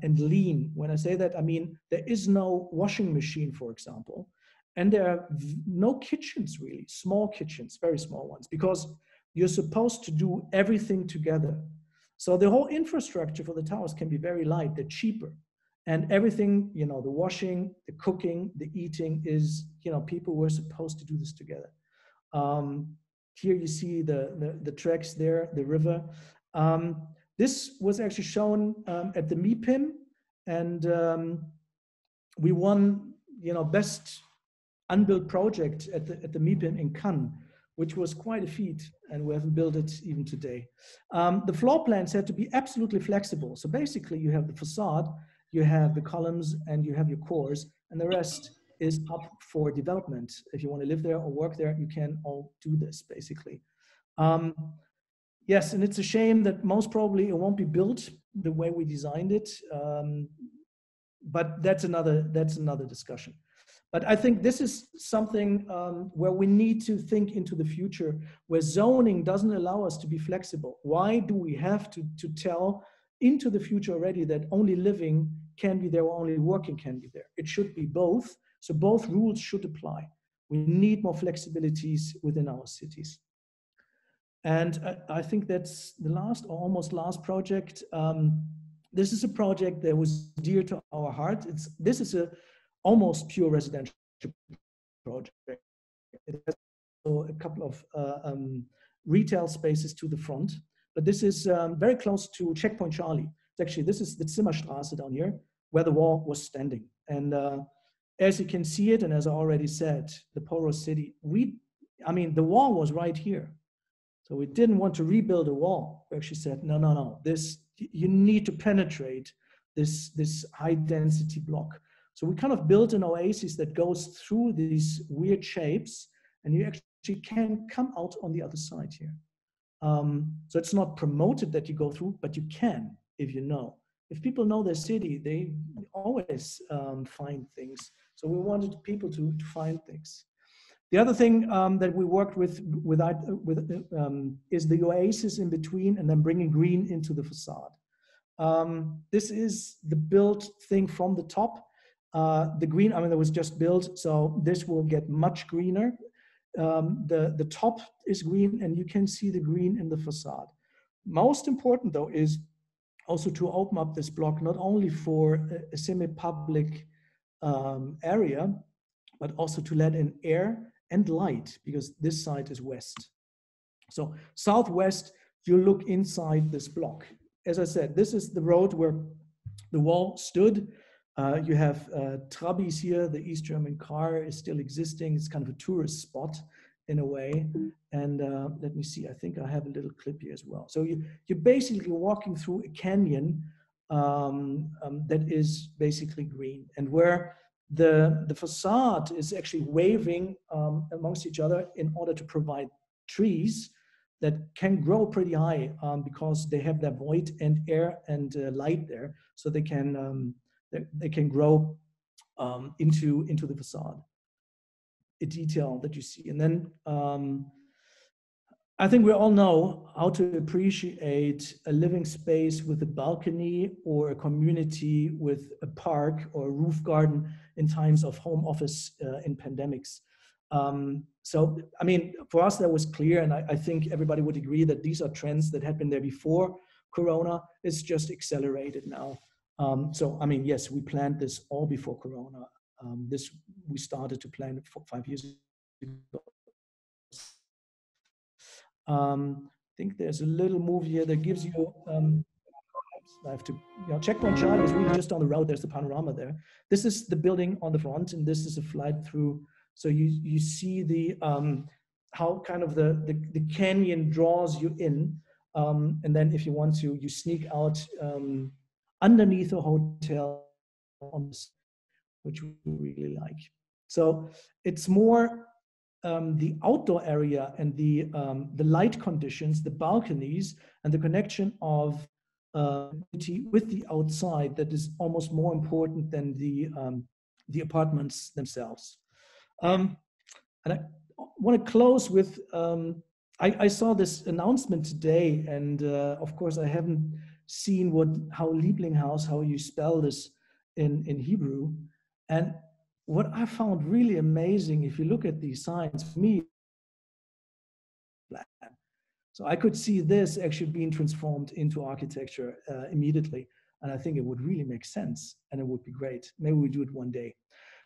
and lean. When I say that, I mean, there is no washing machine, for example, and there are no kitchens really, small kitchens, very small ones, because you're supposed to do everything together. So the whole infrastructure for the towers can be very light, they're cheaper. And everything, you know, the washing, the cooking, the eating is, you know, people were supposed to do this together. Here you see the tracks there, the river. This was actually shown at the MIPIM, and we won, you know, best unbuilt project at the MIPIM in Cannes, which was quite a feat, and we haven't built it even today. The floor plans had to be absolutely flexible. So basically you have the facade, you have the columns, and you have your cores, and the rest is up for development. If you want to live there or work there, you can all do this basically. Yes, and it's a shame that most probably it won't be built the way we designed it, but that's another discussion. But I think this is something where we need to think into the future, where zoning doesn't allow us to be flexible. Why do we have to tell into the future already that only living can be there or only working can be there? It should be both. So both rules should apply. We need more flexibilities within our cities. And I think that's the last or almost last project. This is a project that was dear to our heart. This is a almost pure residential project. It has a couple of retail spaces to the front. but this is very close to Checkpoint Charlie. Actually, this is the Zimmerstraße down here, where the wall was standing. And as you can see it, and as I already said, the porous city, the wall was right here. So we didn't want to rebuild a wall. We actually said, no, you need to penetrate this high density block. So we kind of built an oasis that goes through these weird shapes, and you actually can come out on the other side here. So it's not promoted that you go through, but you can if you know. If people know their city, they always find things. So we wanted people to find things. The other thing that we worked with is the oasis in between, and then bringing green into the facade. This is the built thing from the top. The green, that was just built, so this will get much greener. The top is green, and you can see the green in the facade. Most important, though, is also to open up this block not only for a semi-public area, but also to let in air and light, because this side is west. So southwest, you look inside this block. As I said, this is the road where the wall stood. You have Trabis here. The East German car is still existing. It's kind of a tourist spot in a way. And let me see, I think I have a little clip here as well. So you're basically walking through a canyon that is basically green, and where the facade is actually waving amongst each other in order to provide trees that can grow pretty high because they have their void and air and light there, so they can grow into the facade. A detail that you see, and then I think we all know how to appreciate a living space with a balcony or a community with a park or a roof garden in times of home office in pandemics. So, for us, that was clear, and I think everybody would agree that these are trends that had been there before Corona. It's just accelerated now. So, yes, we planned this all before Corona. We started to plan it 5 years ago. I think there's a little move here that gives you, I have to, Checkpoint Charlie is really just down the road. There's the panorama there. This is the building on the front, and this is a flight through. So you see the, how kind of the canyon draws you in. And then if you want to, you sneak out underneath a hotel, which we really like. So it's more the outdoor area and the light conditions, the balconies, and the connection of with the outside that is almost more important than the apartments themselves. And I want to close with, I saw this announcement today, and of course I haven't seen how Liebling House, how you spell this in Hebrew. And what I found really amazing, if you look at these signs, for me, so I could see this actually being transformed into architecture immediately. And I think it would really make sense, and it would be great. Maybe we do it one day.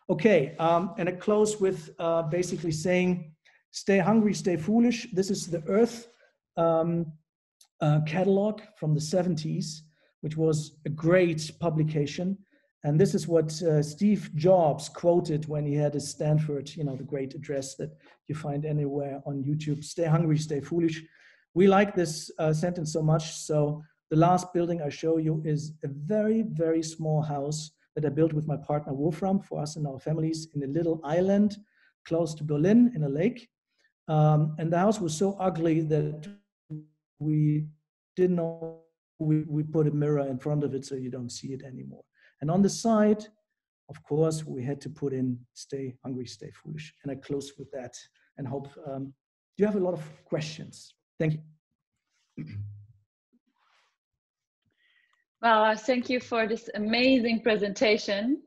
Okay, and I close with basically saying, stay hungry, stay foolish. This is the Earth catalog from the 70s, which was a great publication. And this is what Steve Jobs quoted when he had his Stanford, the great address that you find anywhere on YouTube. Stay hungry, stay foolish. We like this sentence so much. So the last building I show you is a very, very small house that I built with my partner Wolfram for us and our families in a little island close to Berlin in a lake. And the house was so ugly that we didn't know, we put a mirror in front of it so you don't see it anymore. And on the side, of course, we had to put in stay hungry, stay foolish. And I close with that and hope you have a lot of questions. Thank you. Well, thank you for this amazing presentation.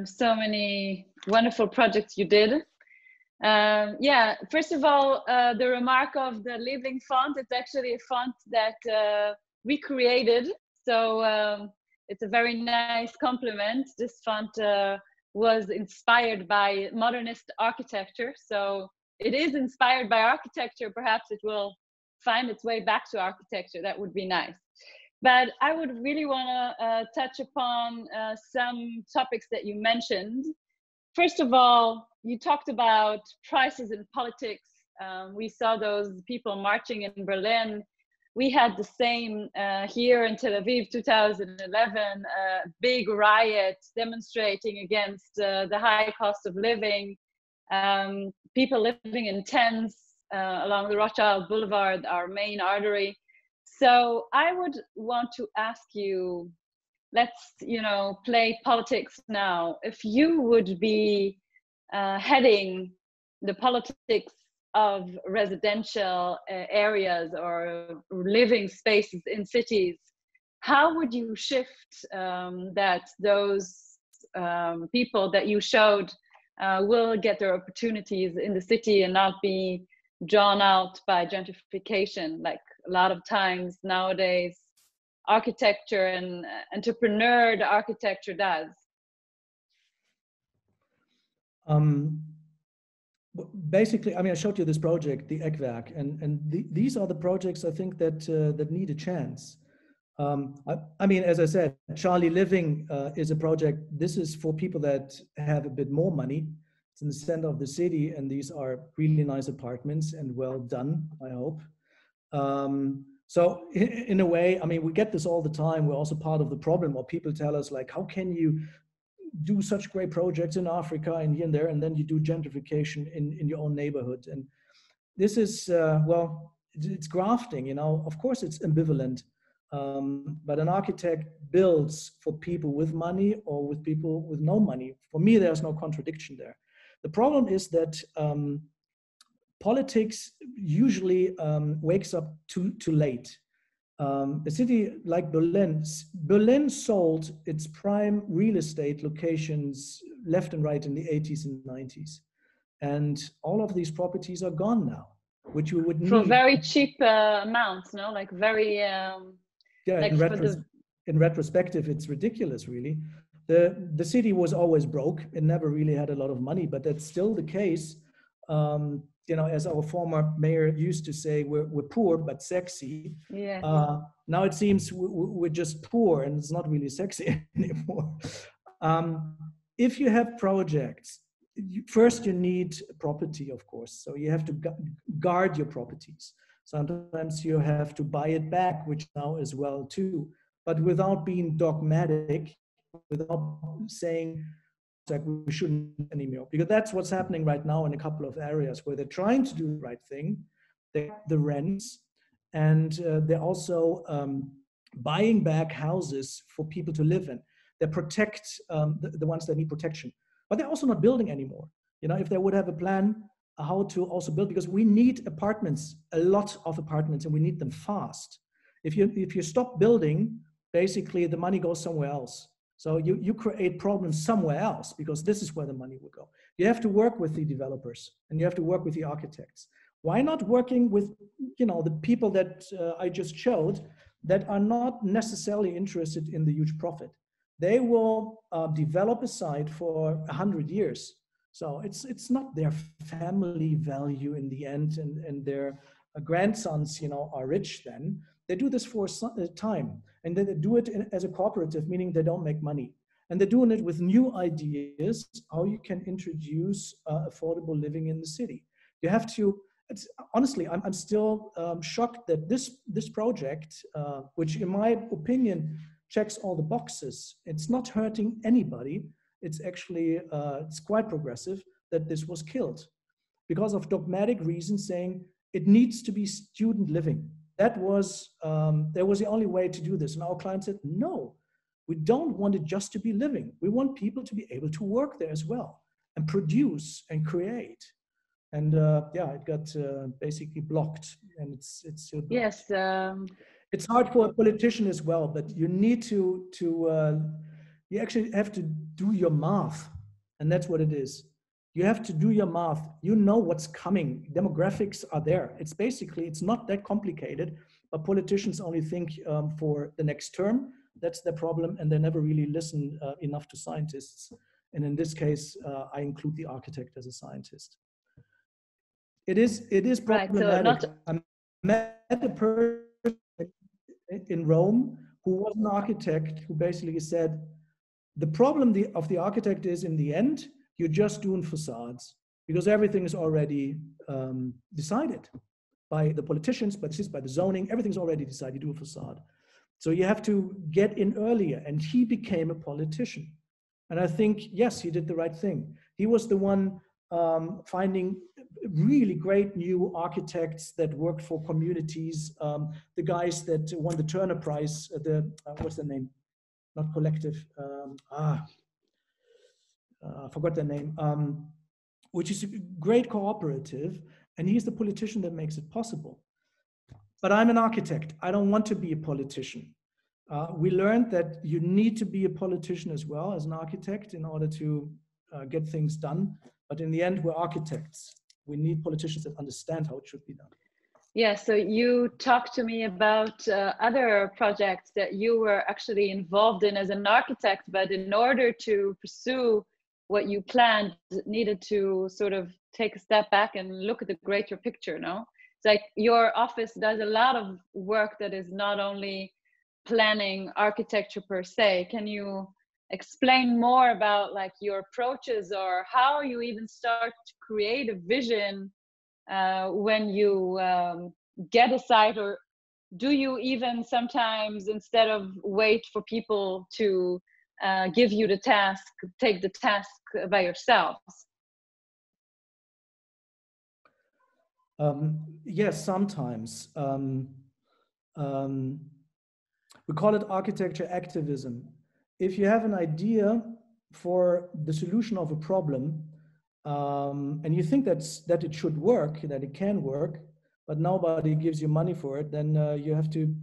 So many wonderful projects you did. Yeah, first of all, the remark of the Liebling font, it's actually a font that we created. So it's a very nice compliment. This font was inspired by modernist architecture. So it is inspired by architecture. Perhaps it will find its way back to architecture, that would be nice. But I would really want to touch upon some topics that you mentioned. First of all, you talked about prices in politics. We saw those people marching in Berlin. We had the same here in Tel Aviv, 2011, big riot demonstrating against the high cost of living. People living in tents along the Rothschild Boulevard, our main artery. So I would want to ask you, let's, play politics now. If you would be heading the politics of residential areas or living spaces in cities, how would you shift that those people that you showed will get their opportunities in the city and not be drawn out by gentrification, like a lot of times nowadays architecture and entrepreneur architecture does? Basically, I mean, I showed you this project, the Eckwerk, and these are the projects I think that that need a chance. I mean, as I said, Charlie Living is a project. This is for people that have a bit more money. It's in the center of the city, and these are really nice apartments and well done, I hope. So in a way, I mean, we get this all the time. We're also part of the problem, or people tell us like, how can you do such great projects in Africa and here and there, and then you do gentrification in your own neighborhood? And this is, well, it's grafting, Of course it's ambivalent, but an architect builds for people with money or with people with no money. For me, there's no contradiction there. The problem is that politics usually wakes up too late. A city like Berlin sold its prime real estate locations left and right in the 80s and 90s. And all of these properties are gone now, which you would need. For very cheap amounts, no? Like very... yeah, like in retrospective, it's ridiculous, really. The city was always broke. It never really had a lot of money, but that's still the case. As our former mayor used to say, we're poor but sexy. Yeah. Now it seems we're just poor and it's not really sexy anymore. If you have projects, first you need property, of course. So you have to guard your properties. Sometimes you have to buy it back, which now as well too, but without being dogmatic, without saying like we shouldn't anymore, because that's what's happening right now in a couple of areas where they're trying to do the right thing. They have the rents, and they're also buying back houses for people to live in. They protect the ones that need protection, but they're also not building anymore. If they would have a plan how to also build, because we need apartments, a lot of apartments, and we need them fast. If you stop building, basically the money goes somewhere else. So you create problems somewhere else, because this is where the money will go. You have to work with the developers and you have to work with the architects. Why not working with the people that I just showed that are not necessarily interested in the huge profit? They will develop a site for 100 years. So it's not their family value in the end, and their grandsons are rich then. They do this for a time, and then they do it as a cooperative, meaning they don't make money. And they're doing it with new ideas, how you can introduce affordable living in the city. You have to, honestly, I'm still shocked that this project, which in my opinion checks all the boxes, it's not hurting anybody. It's actually, it's quite progressive, that this was killed because of dogmatic reasons, saying it needs to be student living. That was the only way to do this. And our client said, no, we don't want it just to be living. We want people to be able to work there as well and produce and create. And yeah, it got basically blocked, and it's still blocked. Yes. It's hard for a politician as well, but you need to you actually have to do your math, and that's what it is. You have to do your math. You know what's coming. Demographics are there. It's basically, it's not that complicated, but politicians only think for the next term. That's their problem, and they never really listen enough to scientists. And in this case, I include the architect as a scientist. It is problematic. Right, so met a person in Rome who was an architect who basically said, the problem of the architect is, in the end, you're just doing facades because everything is already decided by the politicians, by the zoning, everything's already decided, you do a facade. So you have to get in earlier, and he became a politician. And I think, yes, he did the right thing. He was the one finding really great new architects that worked for communities, the guys that won the Turner Prize, what's the name? Not collective, I forgot the name, which is a great cooperative, and he's the politician that makes it possible. But I'm an architect. I don't want to be a politician. We learned that you need to be a politician as well as an architect in order to get things done. But in the end, we're architects. We need politicians that understand how it should be done. Yeah, so you talked to me about other projects that you were actually involved in as an architect, but in order to pursue what you planned, needed to sort of take a step back and look at the greater picture, no? It's like your office does a lot of work that is not only planning architecture per se. Can you explain more about like your approaches or how you even start to create a vision when you get a site, or do you even sometimes, instead of wait for people to give you the task, take the task by yourselves? Yes, sometimes. We call it architecture activism. If you have an idea for the solution of a problem, and you think that it should work, that it can work, but nobody gives you money for it, then you have to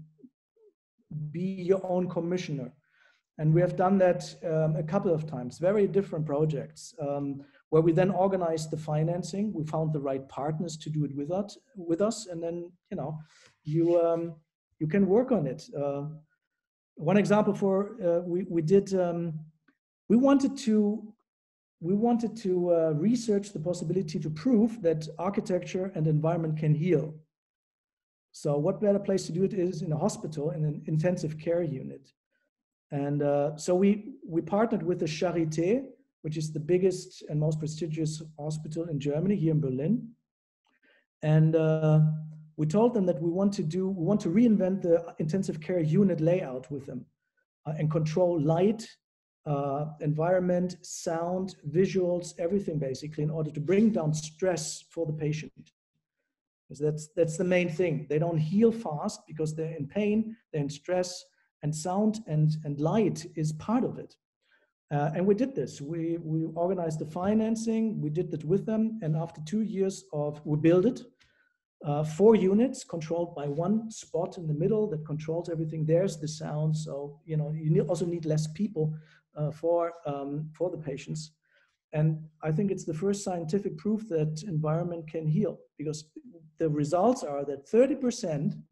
be your own commissioner. And we have done that a couple of times, very different projects, where we then organized the financing. We found the right partners to do it with us, and then you can work on it. One example we wanted to research the possibility to prove that architecture and environment can heal. So what better place to do it is in a hospital, in an intensive care unit. And so we partnered with the Charité, which is the biggest and most prestigious hospital in Germany, here in Berlin. And we told them that we want to reinvent the intensive care unit layout with them and control light, environment, sound, visuals, everything basically, in order to bring down stress for the patient. Because that's the main thing. They don't heal fast because they're in pain, they're in stress, and sound and light is part of it. And we did this. We organized the financing, we did that with them, and after 2 years we built it. 4 units controlled by one spot in the middle that controls everything. There's the sound, so you also need less people for the patients. And I think it's the first scientific proof that environment can heal, because the results are that 30%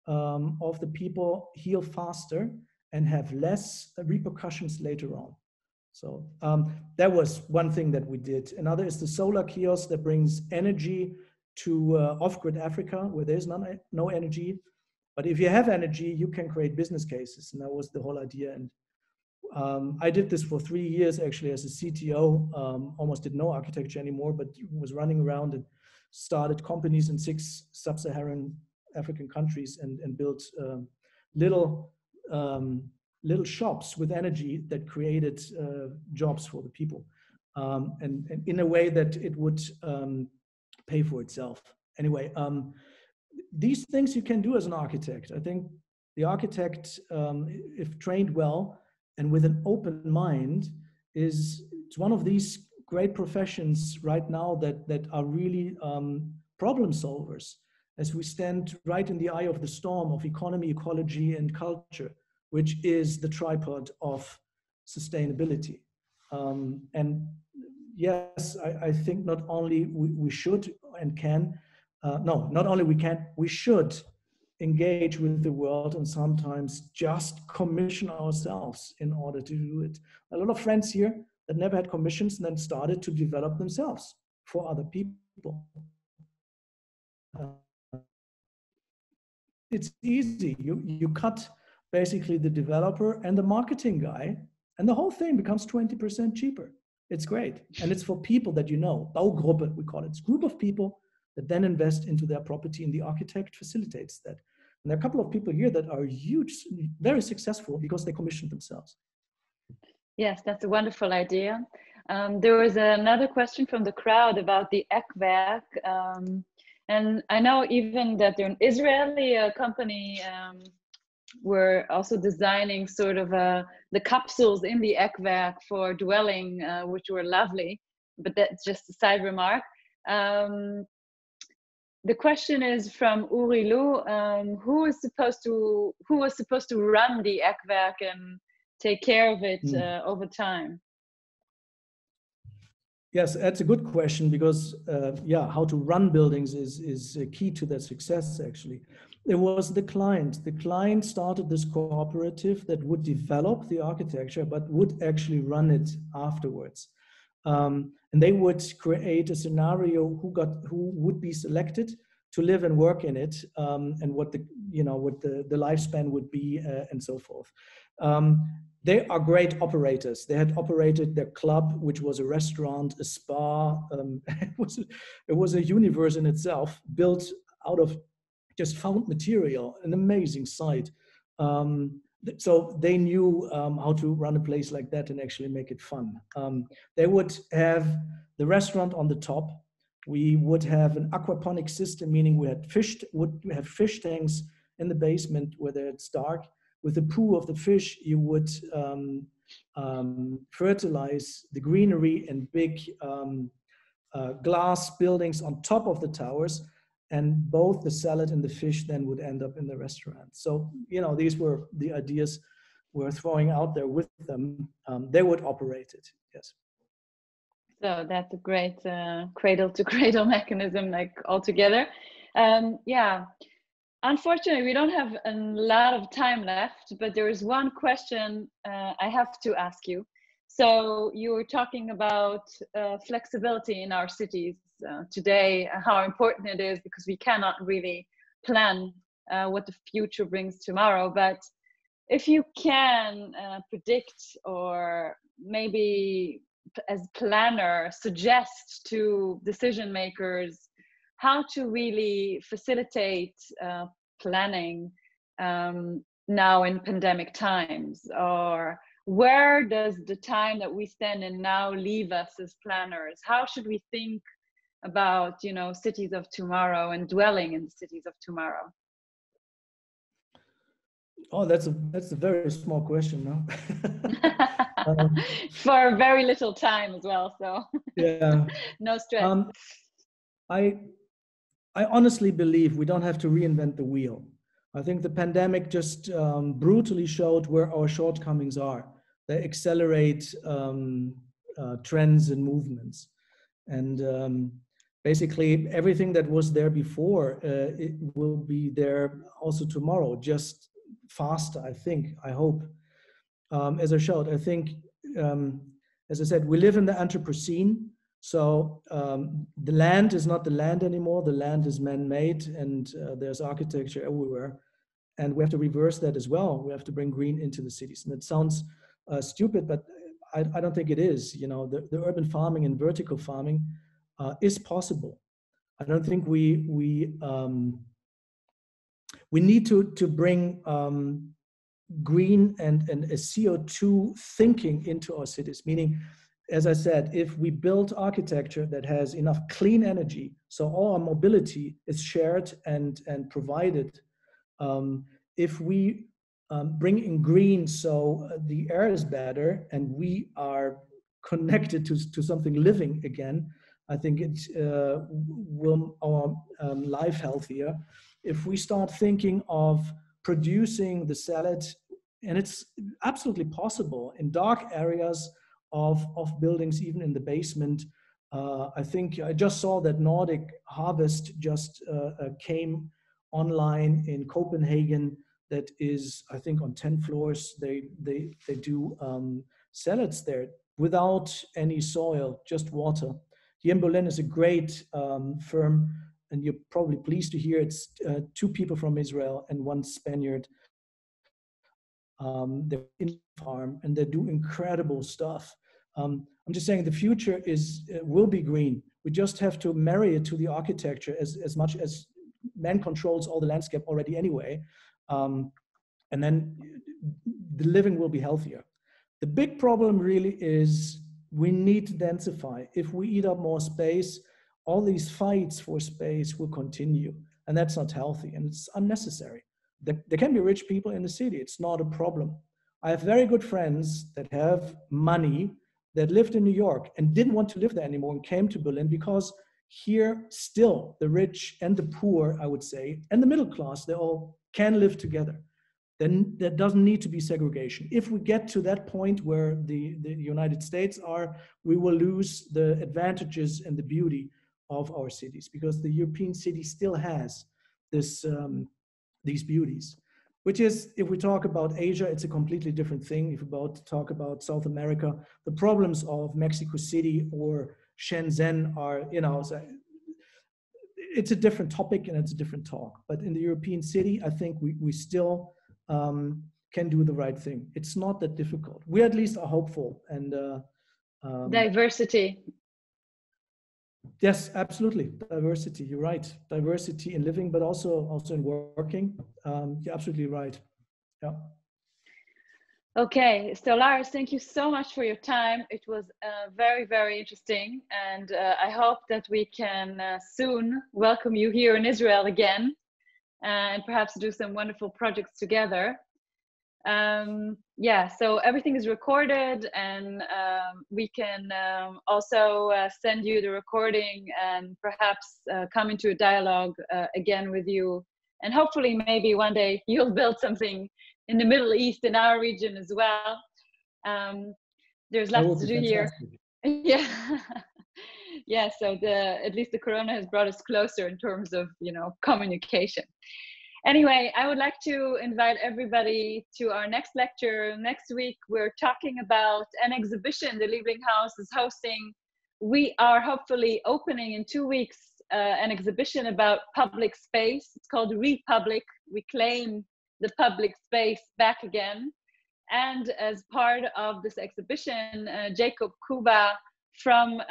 of the people heal faster and have less repercussions later on. So that was one thing that we did. Another is the solar kiosk that brings energy to off-grid Africa, where there's no energy. But if you have energy, you can create business cases. And that was the whole idea. And I did this for 3 years, actually, as a CTO. Almost did no architecture anymore, but was running around and started companies in 6 sub-Saharan African countries and built little shops with energy that created jobs for the people. And in a way that it would pay for itself. Anyway, these things you can do as an architect. I think the architect, if trained well and with an open mind, it's one of these great professions right now that are really problem solvers, as we stand right in the eye of the storm of economy, ecology, and culture, which is the tripod of sustainability. And yes, I think not only we should and can, not only we can, we should engage with the world and sometimes just commission ourselves in order to do it. A lot of friends here that never had commissions and then started to develop themselves for other people. it's easy. You cut basically the developer and the marketing guy, and the whole thing becomes 20% cheaper. It's great. And it's for people that you know, Baugruppe, we call it. It's a group of people that then invest into their property, and the architect facilitates that. And there are a couple of people here that are huge, very successful because they commissioned themselves. Yes, that's a wonderful idea. There was another question from the crowd about the Eckwerk. And I know even that an Israeli company were also designing sort of the capsules in the Eckwerk for dwelling, which were lovely, but that's just a side remark. The question is from Uri Lu, who was supposed to run the Eckwerk and take care of it over time? Yes, that's a good question, because how to run buildings is key to their success. Actually, it was the client. The client started this cooperative that would develop the architecture, but would actually run it afterwards. And they would create a scenario who would be selected to live and work in it, and what the lifespan would be, and so forth. They are great operators. They had operated their club, which was a restaurant, a spa. It was a universe in itself, built out of just found material, an amazing site. So they knew how to run a place like that and actually make it fun. They would have the restaurant on the top. We would have an aquaponic system, meaning we would have fish tanks in the basement where it's dark. With the poo of the fish, you would fertilize the greenery in big glass buildings on top of the towers, and both the salad and the fish then would end up in the restaurant. So, these were the ideas we're throwing out there with them. They would operate it, yes. So that's a great cradle to cradle mechanism, like altogether. Yeah. Unfortunately, we don't have a lot of time left, but there is one question I have to ask you. So you were talking about flexibility in our cities today, how important it is, because we cannot really plan what the future brings tomorrow. But if you can predict, or maybe as planner, suggest to decision makers how to really facilitate planning now in pandemic times, or where does the time that we stand in now leave us as planners? How should we think about, cities of tomorrow and dwelling in the cities of tomorrow? Oh, that's a very small question, no? For very little time as well, so yeah. No stress. I honestly believe we don't have to reinvent the wheel. I think the pandemic just brutally showed where our shortcomings are. They accelerate trends and movements. And basically everything that was there before, it will be there also tomorrow, just faster, I hope. As I showed, I think, as I said, we live in the Anthropocene. So the land is not the land anymore. The land is man-made, and there's architecture everywhere. And we have to reverse that as well. We have to bring green into the cities. And it sounds stupid, but I don't think it is. The urban farming and vertical farming is possible. I don't think we need to bring green and a CO2 thinking into our cities, meaning, as I said, if we build architecture that has enough clean energy, so all our mobility is shared and provided, if we bring in green, so the air is better and we are connected to something living again, I think it will our life healthier. If we start thinking of producing the salad, and it's absolutely possible in dark areas of buildings, even in the basement. I think I just saw that Nordic Harvest just came online in Copenhagen. That is, I think, on 10 floors. They do salads there without any soil, just water. Here in Berlin is a great firm, and you're probably pleased to hear it's 2 people from Israel and 1 Spaniard. They're in the farm and they do incredible stuff. I'm just saying the future will be green. We just have to marry it to the architecture as much as man controls all the landscape already anyway. And then the living will be healthier. The big problem really is we need to densify. If we eat up more space, all these fights for space will continue. And that's not healthy and it's unnecessary. There can be rich people in the city. It's not a problem. I have very good friends that have money that lived in New York and didn't want to live there anymore and came to Berlin because here still the rich and the poor, I would say, and the middle class, they all can live together. Then there doesn't need to be segregation. If we get to that point where the United States are, we will lose the advantages and the beauty of our cities because the European city still has this, these beauties, which is, if we talk about Asia, it's a completely different thing. If we talk about South America, the problems of Mexico City or Shenzhen are, you know, it's a different topic and it's a different talk. But in the European city, I think we still can do the right thing. It's not that difficult. We at least are hopeful. And diversity. Yes, absolutely. Diversity. You're right. Diversity in living, but also in working. You're absolutely right. Yeah. Okay. So Lars, thank you so much for your time. It was very, very interesting. And I hope that we can soon welcome you here in Israel again and perhaps do some wonderful projects together. Yeah, so everything is recorded and we can also send you the recording and perhaps come into a dialogue again with you. And hopefully maybe one day you'll build something in the Middle East in our region as well. There's lots to do here. Yeah. Yeah, so at least the corona has brought us closer in terms of, you know, communication. Anyway, I would like to invite everybody to our next lecture. Next week, we're talking about an exhibition the Liebling House is hosting. We are hopefully opening in 2 weeks an exhibition about public space. It's called Republic. We claim the public space back again. And as part of this exhibition, Jacob Kuba from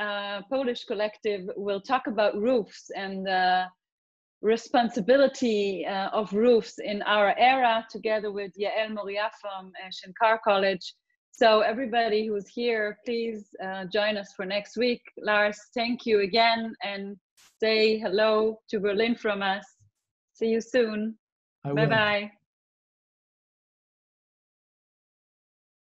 Polish Collective will talk about roofs and responsibility of roofs in our era, together with Yael Moria from Shenkar College. So everybody who's here, please join us for next week. Lars, thank you again, and say hello to Berlin from us. See you soon. Bye-bye.